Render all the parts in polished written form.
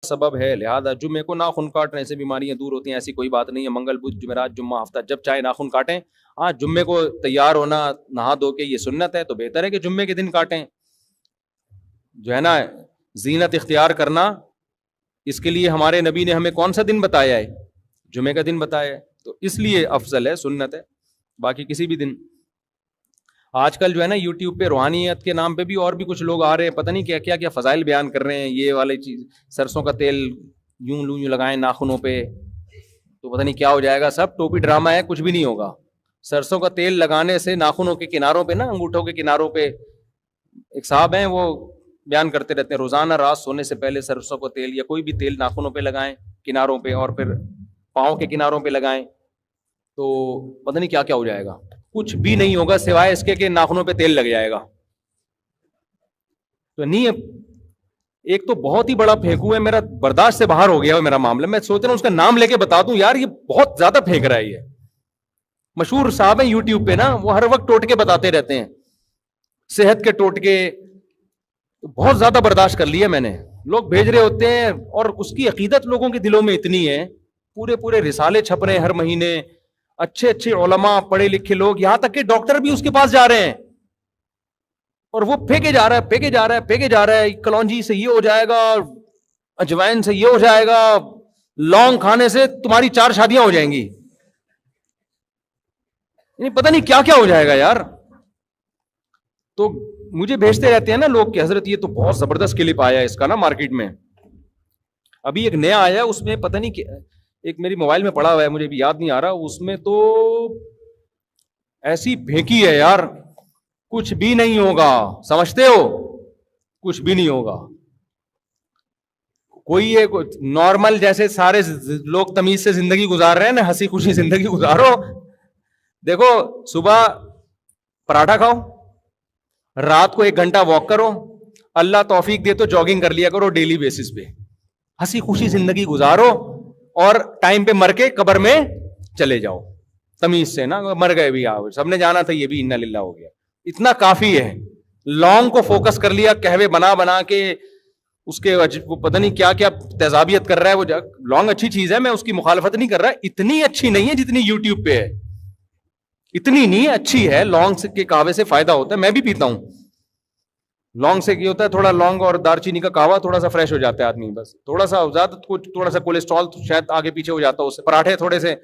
سبب ہے, لہذا جمعے کو ناخن کاٹنے سے بیماریاں دور ہوتی ہیں. ایسی کوئی بات نہیں ہے, منگل بدھ جمعرات جمعہ ہفتہ جب چاہے ناخن کاٹیں. ہاں جمعے کو تیار ہونا نہا دھو کے یہ سنت ہے, تو بہتر ہے کہ جمعے کے دن کاٹیں. جو ہے نا زینت اختیار کرنا, اس کے لیے ہمارے نبی نے ہمیں کون سا دن بتایا ہے؟ جمعے کا دن بتایا ہے, تو اس لیے افضل ہے, سنت ہے. باقی کسی بھی دن. آج کل جو ہے نا یوٹیوب پہ روحانیت کے نام پہ بھی اور بھی کچھ لوگ آ رہے ہیں, پتہ نہیں کیا کیا کیا فضائل بیان کر رہے ہیں. یہ والے چیز سرسوں کا تیل یوں لگائیں ناخنوں پہ تو پتہ نہیں کیا ہو جائے گا. سب ٹوپی ڈرامہ ہے, کچھ بھی نہیں ہوگا. سرسوں کا تیل لگانے سے ناخنوں کے کناروں پہ نا, انگوٹھوں کے کناروں پہ, ایک صاحب ہیں وہ بیان کرتے رہتے ہیں روزانہ رات سونے سے پہلے سرسوں کا تیل یا کوئی بھی تیل ناخنوں پہ لگائیں کناروں پہ, اور پھر پاؤں کے کناروں پہ لگائیں تو پتہ نہیں کیا کیا ہو جائے گا. کچھ بھی نہیں ہوگا سوائے اس کے کہ ناخنوں پہ تیل لگ جائے گا. تو نہیں, ایک تو بہت ہی بڑا پھینکو ہے, میرا برداشت سے باہر ہو گیا ہے میرا معاملہ. میں سوچ رہا ہوں اس کا نام لے کے بتا دوں یار, یہ بہت زیادہ پھینک رہا ہے. یہ مشہور صاحب ہیں یوٹیوب پہ نا, وہ ہر وقت ٹوٹکے بتاتے رہتے ہیں, صحت کے ٹوٹکے. بہت زیادہ برداشت کر لیا میں نے. لوگ بھیج رہے ہوتے ہیں اور اس کی عقیدت لوگوں کے دلوں میں اتنی ہے, پورے رسالے چھپ رہے ہیں ہر مہینے, اچھے علماء پڑھے لکھے لوگ, یہاں تک کہ ڈاکٹر بھی اس کے پاس جا رہے ہیں, اور وہ پھینکے جا رہا ہے کلونجی سے یہ ہو جائے گا, اجوائن سے یہ ہو جائے گا, لونگ کھانے سے تمہاری 4 شادیاں ہو جائیں گی. پتہ نہیں کیا کیا ہو جائے گا یار. تو مجھے بھیجتے رہتے ہیں نا لوگ کہ حضرت یہ تو بہت زبردست کلپ آیا ہے اس کا نا مارکیٹ میں, ابھی ایک نیا آیا ہے, اس میں پتہ نہیں ایک میری موبائل میں پڑا ہوا ہے, مجھے بھی یاد نہیں آ رہا, اس میں تو ایسی پھینکی ہے یار, کچھ بھی نہیں ہوگا. سمجھتے ہو, کچھ بھی نہیں ہوگا. کوئی ایک نارمل جیسے سارے لوگ تمیز سے زندگی گزار رہے ہیں نا, ہنسی خوشی زندگی گزارو. دیکھو صبح پراٹھا کھاؤ, رات کو 1 گھنٹہ واک کرو, اللہ توفیق دے تو جاگنگ کر لیا کرو ڈیلی بیسس پہ, ہنسی خوشی زندگی گزارو, اور ٹائم پہ مر کے قبر میں چلے جاؤ تمیز سے نا. مر گئے بھی, آؤ سب نے جانا تھا, یہ بھی انا للہ ہو گیا. اتنا کافی ہے. لانگ کو فوکس کر لیا, کہوے بنا کے اس کے وہ پتہ نہیں کیا کیا تیزابیت کر رہا ہے. وہ لانگ اچھی چیز ہے, میں اس کی مخالفت نہیں کر رہا, اتنی اچھی نہیں ہے جتنی یوٹیوب پہ ہے. اتنی نہیں اچھی ہے. لانگ کے کہوے سے فائدہ ہوتا ہے, میں بھی پیتا ہوں. لانگ سے کیا ہوتا ہے, تھوڑا لانگ اور دار چینی کا کہوا تھوڑا سا فریش ہو جاتا ہے آدمی, بس تھوڑا سا زیادہ تھوڑا سا کولیسٹرول شاید آگے پیچھے ہو جاتا ہے اس سے. پراٹھے تھوڑے سے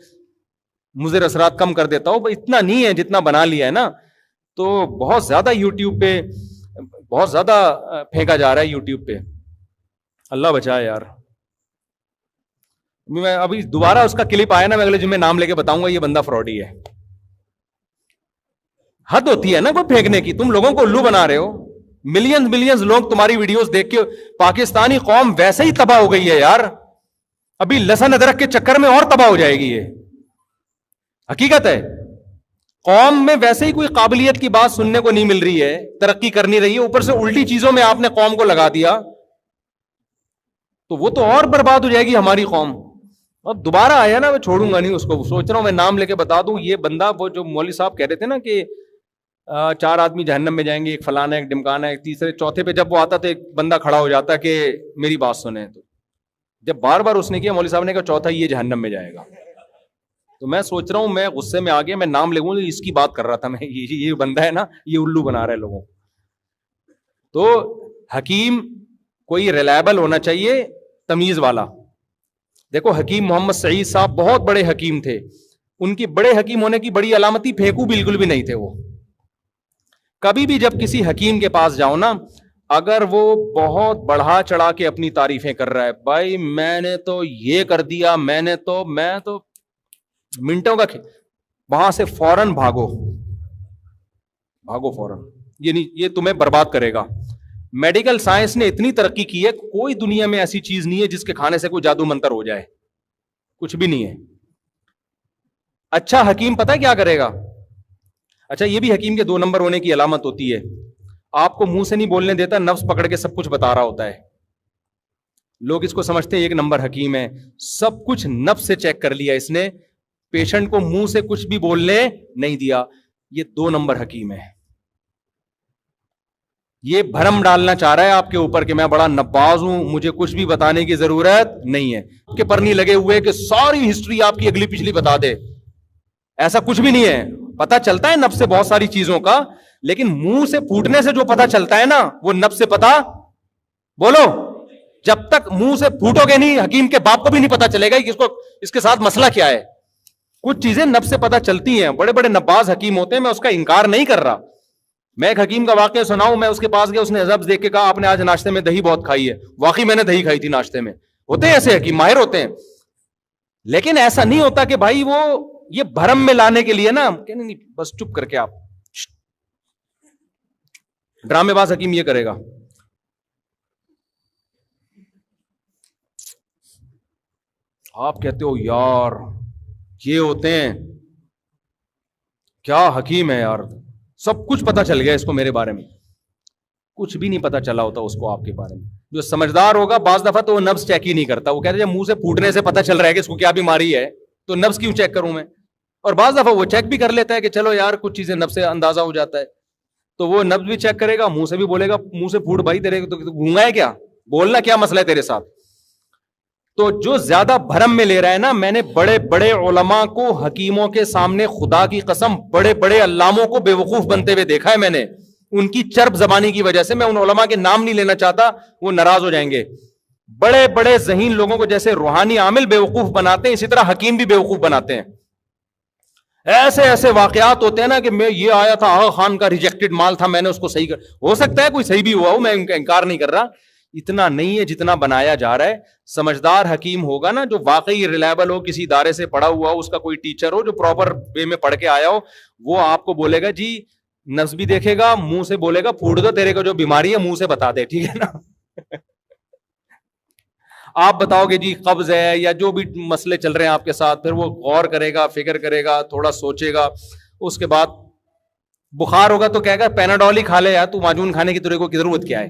مضر اثرات کم کر دیتا ہو, اتنا نہیں ہے جتنا بنا لیا ہے نا. تو بہت زیادہ یوٹیوب پہ بہت زیادہ پھینکا جا رہا ہے یوٹیوب پہ. اللہ بچائے یار. میں ابھی دوبارہ اس کا کلپ آیا نا, میں اگلے جمعے نام لے کے بتاؤں گا یہ بندہ فراڈی ہے. حد ہوتی ہے نا کوئی پھینکنے کی. تم لوگوں کو الو بنا رہے ہو. ملینز لوگ تمہاری ویڈیوز دیکھ کے, پاکستانی قوم ویسے ہی تباہ ہو گئی ہے یار. ابھی لہسن ادرک کے چکر میں اور تباہ ہو جائے گی. یہ حقیقت ہے. قوم میں ویسے ہی کوئی قابلیت کی بات سننے کو نہیں مل رہی ہے, ترقی کر نہیں رہی ہے, اوپر سے الٹی چیزوں میں آپ نے قوم کو لگا دیا, تو وہ تو اور برباد ہو جائے گی ہماری قوم. اب دوبارہ آیا نا, میں چھوڑوں گا نہیں اس کو. سوچ رہا ہوں میں نام لے کے بتا دوں. یہ بندہ, وہ جو مولوی صاحب کہہ رہے تھے نا کہ 4 آدمی جہنم میں جائیں گے, ایک فلانا ایک ڈمکانا, ایک تیسرے چوتھے پہ جب وہ آتا تو ایک بندہ کھڑا ہو جاتا کہ میری بات سنیں. تو جب بار بار اس نے کیا, مولوی صاحب نے کہا چوتھا یہ جہنم میں جائے گا. تو میں سوچ رہا ہوں, میں غصے میں آ گیا, میں نام لے لوں, اس کی بات کر رہا تھا میں. یہ بندہ ہے نا, یہ الو بنا رہا ہے لوگوں. تو حکیم کوئی ریلائبل ہونا چاہیے, تمیز والا. دیکھو حکیم محمد سعید صاحب بہت بڑے حکیم تھے. ان کی بڑے حکیم ہونے کی بڑی علامتی پھینکو بالکل بھی نہیں تھے. وہ کبھی بھی جب کسی حکیم کے پاس جاؤ نا, اگر وہ بہت بڑھا چڑھا کے اپنی تعریفیں کر رہا ہے, بھائی میں نے تو یہ کر دیا, میں تو منٹوں کا وہاں سے فوراً بھاگو فوراً. یہ تمہیں برباد کرے گا. میڈیکل سائنس نے اتنی ترقی کی ہے, کوئی دنیا میں ایسی چیز نہیں ہے جس کے کھانے سے کوئی جادو منتر ہو جائے. کچھ بھی نہیں ہے. اچھا حکیم پتہ کیا کرے گا؟ اچھا یہ بھی حکیم کے 2 نمبر ہونے کی علامت ہوتی ہے. آپ کو منہ سے نہیں بولنے دیتا, نفس پکڑ کے سب کچھ بتا رہا ہوتا ہے. لوگ اس کو سمجھتے ہیں 1 نمبر حکیم ہے. سب کچھ نفس سے چیک کر لیا اس نے, پیشنٹ کو منہ سے کچھ بھی بولنے نہیں دیا. یہ 2 نمبر حکیم ہے. یہ بھرم ڈالنا چاہ رہا ہے آپ کے اوپر کہ میں بڑا نباز ہوں, مجھے کچھ بھی بتانے کی ضرورت نہیں ہے, کہ پرنی لگے ہوئے کہ ساری ہسٹری آپ کی اگلی پچھلی بتا دے. ایسا کچھ بھی نہیں ہے. پتا چلتا ہے نفس سے بہت ساری چیزوں کا, لیکن منہ سے پھوٹنے سے جو پتا چلتا ہے نا وہ نفس سے پتا, بولو, جب تک منہ سے پھوٹو گے نہیں, حکیم کے باپ کو بھی نہیں پتا چلے گا کہ اس کے ساتھ مسئلہ کیا ہے. کچھ چیزیں نفس سے پتا چلتی ہیں. بڑے بڑے نباز حکیم ہوتے ہیں, میں اس کا انکار نہیں کر رہا. میں ایک حکیم کا واقعہ سناؤں, میں اس کے پاس گیا, اس نے عجب دیکھ کے کہا آپ نے آج ناشتے میں دہی بہت کھائی ہے. واقعی میں نے دہی کھائی تھی ناشتے میں. ہوتے ہیں ایسے حکیم, ماہر ہوتے ہیں, لیکن ایسا نہیں ہوتا کہ بھائی وہ یہ بھرم میں لانے کے لیے نا کہ نہیں بس چپ کر کے آپ, ڈرامے باز حکیم یہ کرے گا. آپ کہتے ہو یار یہ ہوتے ہیں, کیا حکیم ہے یار, سب کچھ پتا چل گیا اس کو میرے بارے میں. کچھ بھی نہیں پتا چلا ہوتا اس کو آپ کے بارے میں. جو سمجھدار ہوگا بعض دفعہ تو وہ نبض چیک ہی نہیں کرتا. وہ کہتے ہیں منہ سے پھوٹنے سے پتا چل رہا ہے کہ اس کو کیا بیماری ہے, تو نبض کیوں چیک کروں میں. اور بعض دفعہ وہ چیک بھی کر لیتا ہے کہ چلو یار کچھ چیزیں نبض سے اندازہ ہو جاتا ہے, تو وہ نبض بھی چیک کرے گا, منہ سے بھی بولے گا, منہ سے پھوٹ بھائی تیرے تو گونگا ہے کیا, بولنا کیا مسئلہ ہے تیرے ساتھ. تو جو زیادہ بھرم میں لے رہا ہے نا, میں نے بڑے بڑے علماء کو حکیموں کے سامنے خدا کی قسم بڑے بڑے علاموں کو بے وقوف بنتے ہوئے دیکھا ہے میں نے. ان کی چرب زبانی کی وجہ سے, میں ان علماء کے نام نہیں لینا چاہتا, وہ ناراض ہو جائیں گے. بڑے بڑے ذہین لوگوں کو جیسے روحانی عامل بے وقوف بناتے ہیں, اسی طرح حکیم بھی بے وقوف بناتے ہیں. ایسے ایسے واقعات ہوتے ہیں نا کہ میں یہ آیا تھا آغا خان کا ریجیکٹڈ مال تھا, میں نے اس کو صحیح کر, ہو سکتا ہے کوئی صحیح بھی ہوا ہو, میں انکار نہیں کر رہا. اتنا نہیں ہے جتنا بنایا جا رہا ہے. سمجھدار حکیم ہوگا نا, جو واقعی ریلائبل ہو, کسی ادارے سے پڑھا ہوا ہو, اس کا کوئی ٹیچر ہو جو پراپر وے میں پڑھ کے آیا ہو, وہ آپ کو بولے گا جی نفس بھی دیکھے گا, منہ سے بولے گا پھوٹ دو تیرے کو جو بیماری ہے منہ سے بتا دے, ٹھیک ہے نا. آپ بتاؤ گے جی قبض ہے یا جو بھی مسئلے چل رہے ہیں آپ کے ساتھ, پھر وہ غور کرے گا, فکر کرے گا, تھوڑا سوچے گا. اس کے بعد بخار ہوگا تو کہے گا پیناڈول ہی کھا لے یار, تو معجون کھانے کی تیرے کو کی ضرورت کیا ہے.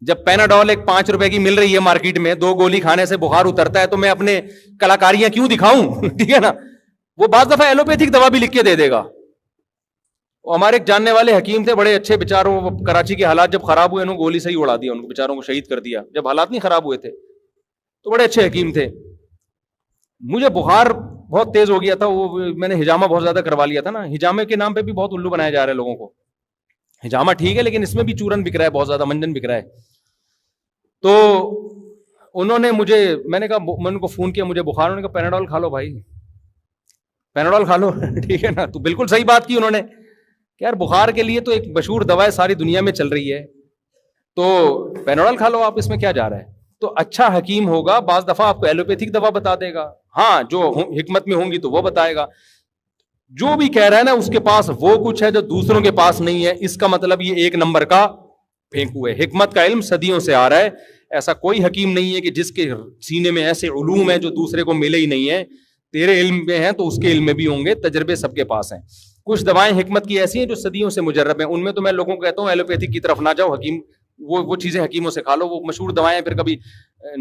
جب پیناڈول ایک 5 روپے کی مل رہی ہے مارکیٹ میں, 2 گولی کھانے سے بخار اترتا ہے, تو میں اپنے کلاکاریاں کیوں دکھاؤں, ٹھیک ہے نا. وہ بعض دفعہ ایلوپیتھک دوا بھی لکھ کے دے دے گا. ہمارے ایک جاننے والے حکیم تھے, بڑے اچھے بیچاروں, کراچی کے حالات جب خراب ہوئے انہوں نے گولی سے ہی اڑا دیا, ان کو بیچاروں کو شہید کر دیا. جب حالات نہیں خراب ہوئے تھے تو بڑے اچھے حکیم تھے. مجھے بخار بہت تیز ہو گیا تھا, وہ میں نے ہجامہ بہت زیادہ کروا لیا تھا نا. ہجامے کے نام پہ بھی بہت الو بنایا جا رہا ہے لوگوں کو. ہجامہ ٹھیک ہے لیکن اس میں بھی چورن بک رہا ہے, بہت زیادہ منجن بک رہا ہے. تو انہوں نے مجھے, میں نے کہا, میں ان کو فون کیا, مجھے بخار, انہوں نے کہا پیناڈول کھا لو بھائی, پیناڈول کھا لو, ٹھیک ہے نا. تو بالکل صحیح بات کی انہوں نے کہ یار بخار کے لیے تو ایک مشہور دوا ہے, ساری دنیا میں چل رہی ہے, تو پیناڈول کھا لو آپ, اس میں کیا جا رہا ہے. تو اچھا حکیم ہوگا بعض دفعہ آپ کو ایلوپیتھک دوا بتا دے گا, ہاں جو حکمت میں ہوں گی تو وہ بتائے گا. جو بھی کہہ رہا ہے نا اس کے پاس وہ کچھ ہے جو دوسروں کے پاس نہیں ہے, اس کا مطلب یہ 1 نمبر کا پھینکو ہے. حکمت کا علم صدیوں سے آ رہا ہے. ایسا کوئی حکیم نہیں ہے کہ جس کے سینے میں ایسے علوم ہیں جو دوسرے کو ملے ہی نہیں ہے. تیرے علم میں ہیں تو اس کے علم میں بھی ہوں گے, تجربے سب کے پاس ہیں. کچھ دوائیں حکمت کی ایسی ہیں جو صدیوں سے مجرب ہیں, ان میں تو میں لوگوں کو کہتا ہوں ایلوپیتھک کی طرف نہ جاؤ, حکیم وہ چیزیں حکیموں سے کھا لو. وہ مشہور دوائیں پھر کبھی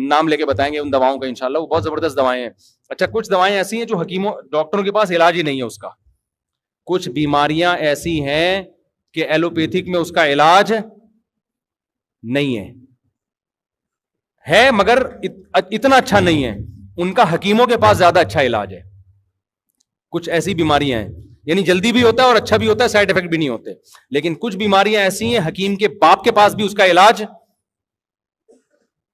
نام لے کے بتائیں گے ان دواؤں کا انشاءاللہ, وہ بہت زبردست دوائیں ہیں. اچھا, کچھ دوائیں ایسی ہیں جو حکیموں ڈاکٹروں کے پاس علاج ہی نہیں ہے اس کا. کچھ بیماریاں ایسی ہیں کہ ایلوپیتھک میں اس کا علاج نہیں ہے مگر اتنا اچھا نہیں ہے, ان کا حکیموں کے پاس زیادہ اچھا علاج ہے. کچھ ایسی بیماریاں ہیں, یعنی جلدی بھی ہوتا ہے اور اچھا بھی ہوتا ہے, سائڈ افیکٹ بھی نہیں ہوتے. لیکن کچھ بیماریاں ایسی ہیں حکیم کے باپ کے پاس بھی اس کا علاج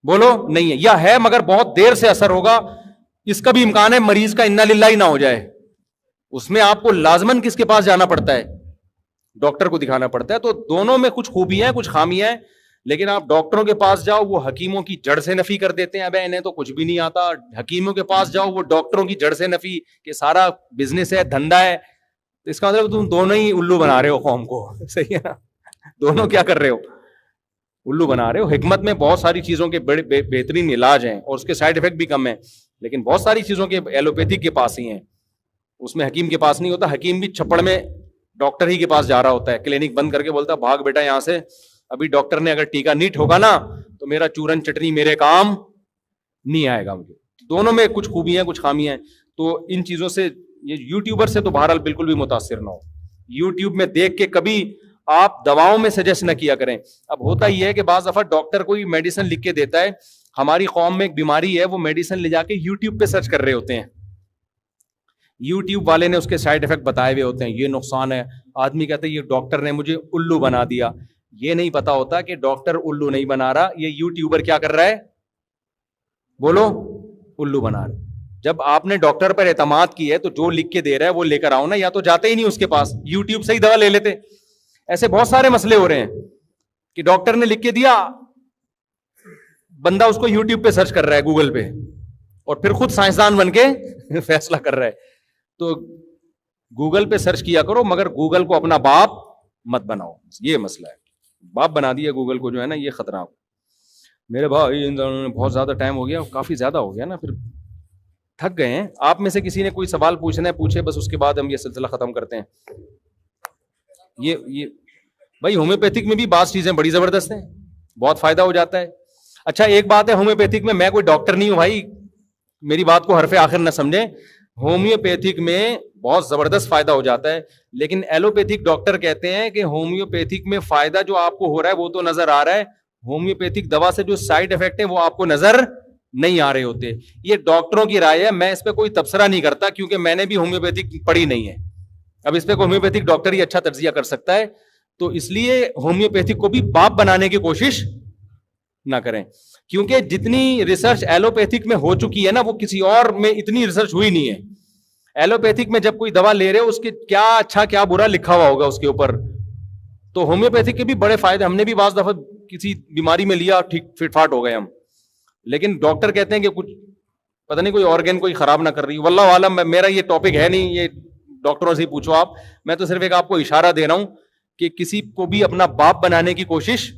بولو نہیں ہے, یا ہے مگر بہت دیر سے اثر ہوگا. اس کا بھی امکان ہے مریض کا انا للہ ہی نہ ہو جائے. اس میں آپ کو لازماً کس کے پاس جانا پڑتا ہے, ڈاکٹر کو دکھانا پڑتا ہے. تو دونوں میں کچھ خوبیاں ہیں کچھ خامیاں ہیں, لیکن آپ ڈاکٹروں کے پاس جاؤ وہ حکیموں کی جڑ سے نفی کر دیتے ہیں, ابے انہیں تو کچھ بھی نہیں آتا. حکیموں کے پاس جاؤ وہ ڈاکٹروں کی جڑ سے نفی کہ سارا بزنس ہے, دھندا ہے. تو اس کا مطلب تم دونوں ہی الو بنا رہے ہو قوم کو, صحیح ہے نا. دونوں کیا کر رہے ہو, الو بنا رہے ہو. حکمت میں بہت ساری چیزوں کے بڑے بہترین علاج ہیں اور اس کے سائڈ افیکٹ بھی کم ہیں, لیکن بہت ساری چیزوں کے ایلوپیتھک کے پاس ہی ہیں, اس میں حکیم کے پاس نہیں ہوتا. حکیم بھی چھپڑ میں ڈاکٹر ہی کے پاس جا رہا ہوتا ہے, کلینک بند کر کے بولتا ہے بھاگ بیٹا یہاں سے, ابھی ڈاکٹر نے اگر ٹیکا نہیں ٹھوکا نا تو میرا چورن چٹنی میرے کام نہیں آئے گا مجھے. دونوں میں کچھ خوبیاں کچھ خامیاں ہیں. تو ان چیزوں سے یہ یوٹیوبر سے تو بہرحال بالکل بھی متاثر نہ ہو. یوٹیوب میں دیکھ کے کبھی آپ دواؤں میں سجیسٹ نہ کیا کریں. اب ہوتا یہ ہے کہ بعض دفعہ ڈاکٹر کوئی میڈیسن لکھ کے دیتا ہے, ہماری قوم میں ایک بیماری ہے, وہ میڈیسن لے جا کے یوٹیوب پہ سرچ کر رہے ہوتے ہیں, یوٹیوب والے نے اس کے سائڈ افیکٹ بتائے ہوئے ہوتے ہیں, یہ نقصان ہے. آدمی کہتا ہے یہ ڈاکٹر نے مجھے الو بنا دیا. یہ نہیں پتا ہوتا کہ ڈاکٹر الو نہیں بنا رہا, یہ یوٹیوبر کیا کر رہا ہے, بولو, الو بنا رہا ہے. جب آپ نے ڈاکٹر پر اعتماد کی ہے تو جو لکھ کے دے رہا ہے وہ لے کر آؤ نا, یا تو جاتے ہی نہیں اس کے پاس, یوٹیوب سے ہی دوا لے لیتے. ایسے بہت سارے مسئلے ہو رہے ہیں کہ ڈاکٹر نے لکھ کے دیا, بندہ اس کو یوٹیوب پہ سرچ کر رہا ہے, گوگل پہ, اور پھر خود سائنسدان بن کے فیصلہ کر رہا ہے. تو گوگل پہ سرچ کیا کرو, مگر گوگل کو اپنا باپ مت بناؤ, یہ مسئلہ ہے. باپ بنا دیا گوگل کو جو ہے نا, یہ خطرہ. میرے بھائی بہت زیادہ ٹائم ہو گیا, کافی زیادہ ہو گیا نا, پھر تھک گئے ہیں. آپ میں سے کسی نے کوئی سوال پوچھنا ہے پوچھے, بس اس کے بعد ہم یہ سلسلہ ختم کرتے ہیں. یہ بھائی ہومیوپیتھک میں بھی بعض چیزیں بڑی زبردست ہیں, بہت فائدہ ہو جاتا ہے. اچھا ایک بات ہے, ہومیوپیتھک میں کوئی ڈاکٹر نہیں ہوں بھائی, میری بات کو حرف آخر نہ سمجھیں. ہومیوپیتھک میں بہت زبردست فائدہ ہو جاتا ہے, لیکن ایلوپیتھک ڈاکٹر کہتے ہیں کہ ہومیوپیتھک میں فائدہ جو آپ کو ہو رہا ہے وہ تو نظر آ رہا ہے, ہومیوپیتھک دوا سے جو سائڈ افیکٹ ہیں وہ آپ کو نظر نہیں آ رہے ہوتے. یہ ڈاکٹروں کی رائے ہے, میں اس پہ کوئی تبصرہ نہیں کرتا کیونکہ میں نے بھی ہومیوپیتھک پڑھی نہیں ہے. اب اس پہ کوئی ہومیوپیتھک ڈاکٹر ہی اچھا تجزیہ کر سکتا ہے, تو اس لیے ہومیوپیتھک کو بھی باپ بنانے کی کوشش نہ کریں, کیونکہ جتنی ریسرچ ایلوپیتھک میں ہو چکی ہے نا, وہ کسی اور میں اتنی ریسرچ ہوئی نہیں ہے. ایلوپیتھک میں جب کوئی دوا لے رہے ہو اس کے کیا اچھا کیا برا لکھا ہوا ہوگا اس کے اوپر. تو ہومیوپیتھک کے بھی بڑے فائدے, ہم نے بھی بعض دفعہ کسی بیماری میں لیا, ٹھیک فٹ فاٹ ہو گئے ہم, لیکن ڈاکٹر کہتے ہیں کہ کچھ پتہ نہیں کوئی آرگن کوئی خراب نہ کر رہی. واللہ عالم, میرا یہ ٹاپک ہے نہیں, یہ ڈاکٹروں سے ہی پوچھو آپ. میں تو صرف ایک آپ کو اشارہ دے رہا ہوں کہ کسی کو بھی اپنا باپ بنانے کی کوشش,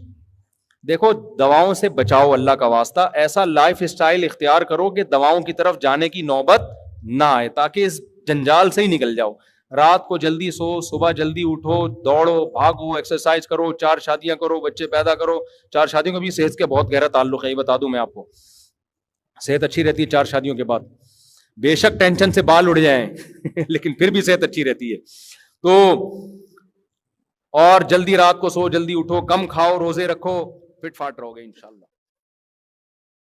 دیکھو دواؤں سے بچاؤ اللہ کا واسطہ, ایسا لائف اسٹائل اختیار کرو کہ دواؤں کی طرف جانے کی نوبت نہ آئے, تاکہ اس جنجال سے ہی نکل جاؤ. رات کو جلدی سو, صبح جلدی اٹھو, دوڑو بھاگو, ایکسرسائز کرو, 4 شادیاں کرو, بچے پیدا کرو. 4 شادیوں کا بھی صحت کے بہت گہرا تعلق ہے, یہ بتا دوں میں آپ کو. صحت اچھی رہتی ہے 4 شادیوں کے بعد, بے شک ٹینشن سے بال اڑ جائیں لیکن پھر بھی صحت اچھی رہتی ہے. تو اور جلدی رات کو سو, جلدی اٹھو, کم کھاؤ, روزے رکھو, فٹ فاٹ رہو گے انشاءاللہ.